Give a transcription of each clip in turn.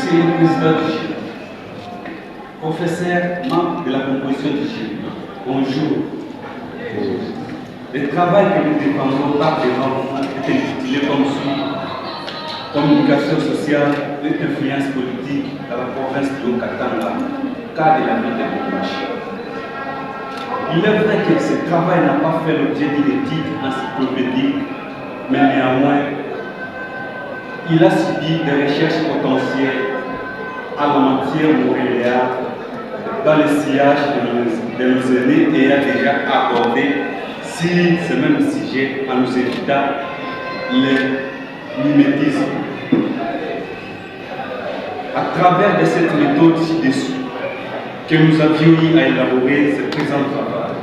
Monsieur le Président du jury, professeur, membre de la composition du jury, bonjour. Le travail que nous défendons par devant est intitulé comme suit: communication sociale et influence politique dans la province de Haut-Katanga, cas de la ville de Lubumbashi. Il est vrai que ce travail n'a pas fait l'objet d'une étude encyclopédique, mais néanmoins, il a subi des recherches potentielles à la matière montréalaise dans le sillage de nos aînés ayant déjà abordé sur ce même sujet en nous évitant le mimétisme. À travers de cette méthode ci-dessus que nous avions eu à élaborer ce présent travail,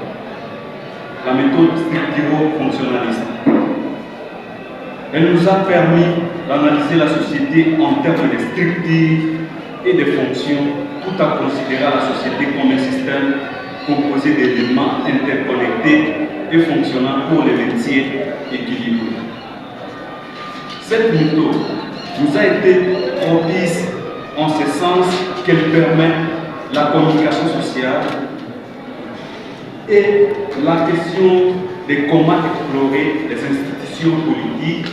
la méthode structuro-fonctionnaliste. Elle nous a permis d'analyser la société en termes de structure et de fonctions, tout en considérant la société comme un système composé d'éléments interconnectés et fonctionnant pour les métiers équilibrés. Cette méthode nous a été propice en ce sens qu'elle permet la communication sociale et la question de comment explorer les institutions politiques,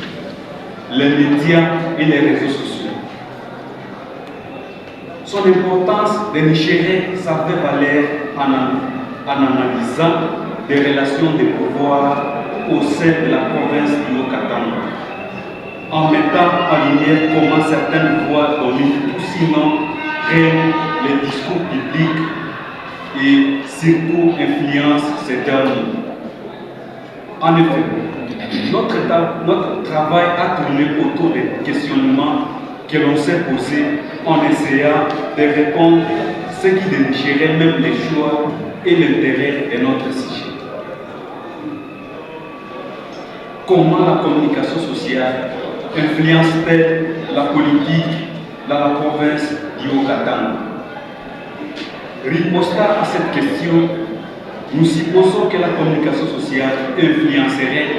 les médias et les réseaux sociaux. Son importance dénicherait sa vraie valeur en analysant des relations de pouvoir au sein de la province du Haut-Katanga, en mettant en lumière comment certaines voix dominent ou sinon prennent les discours publics et surtout influencent ces derniers. En effet, notre travail a tourné autour des questionnements que l'on s'est posés en essayant de répondre à ce qui dénicherait même les choix et l'intérêt de notre sujet. Comment la communication sociale influence-t-elle la politique dans la province du Haut-Katanga? Ripostant à cette question, nous supposons que la communication sociale influencerait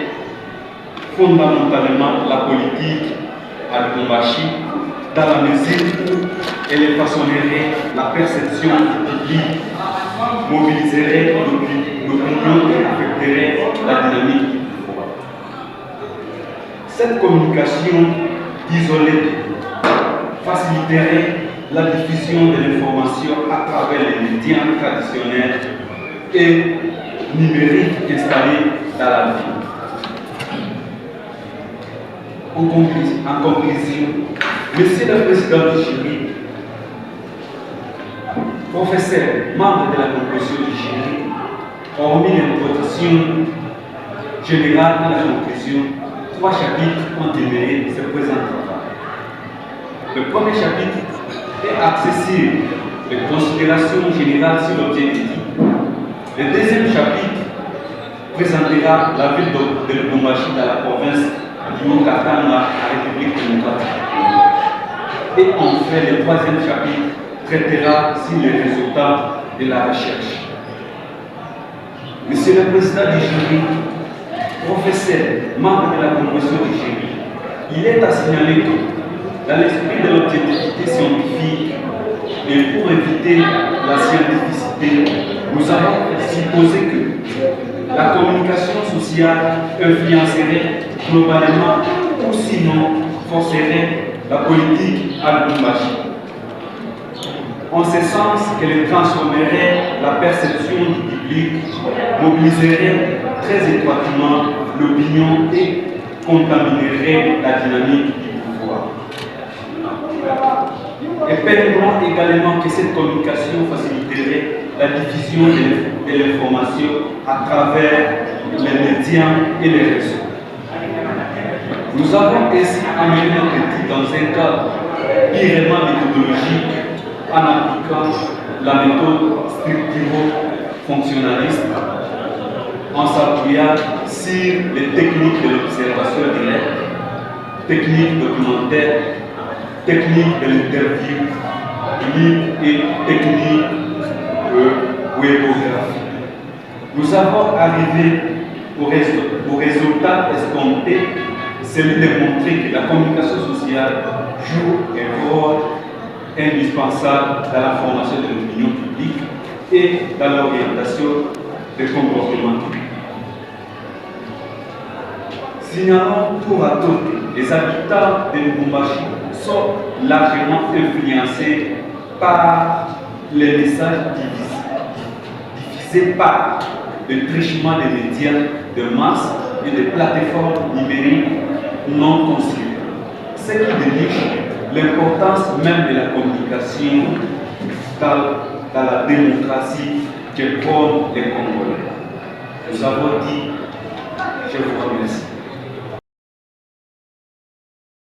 fondamentalement la politique à Lubumbashi dans la mesure où elle façonnerait la perception du public, mobiliserait l'opinion et affecterait la dynamique du pouvoir. Cette communication isolée faciliterait la diffusion de l'information à travers les médias traditionnels et numériques installés dans la ville. En conclusion, Monsieur le Président du jury, professeur, membre de la composition du jury, hormis l'introduction générale et la conclusion, 3 chapitres ont émergé ce présent travail. Le premier chapitre est axé sur les considérations générales sur l'objet d'étude. Le deuxième chapitre présentera la ville de Lubumbashi dans la province du Haut-Katanga, la République démocratique. Et enfin, le troisième chapitre traitera sur les résultats de la recherche. Monsieur le Président du jury, professeur, membre de la composition du jury, il est à signaler que, dans l'esprit de l'objectivité scientifique, et pour éviter la scientificité, nous avons supposé que la communication sociale influencerait globalement ou sinon forcerait la politique à Lubumbashi. En ce sens qu'elle transformerait la perception du public, mobiliserait très étroitement l'opinion et contaminerait la dynamique du pouvoir. Et permettront également que cette communication faciliterait la diffusion de l'information à travers les médias et les réseaux. Nous avons ainsi amené notre étude dans un cadre purement méthodologique en appliquant la méthode structuro-fonctionnaliste en s'appuyant sur les techniques de l'observation directe, techniques documentaires, techniques de l'interview libre et techniques webographie. Nous avons arrivé au résultat escompté, celui de montrer que la communication sociale joue un rôle indispensable dans la formation de l'opinion publique et dans l'orientation des comportements publics. Signalons tour à tour que les habitants de Lubumbashi sont largement influencés par les messages diffusés par le trichement des médias de masse et des plateformes numériques non conçues. Ce qui démontre l'importance même de la communication dans la démocratie que prônent les Congolais. Nous avons dit, je vous remercie.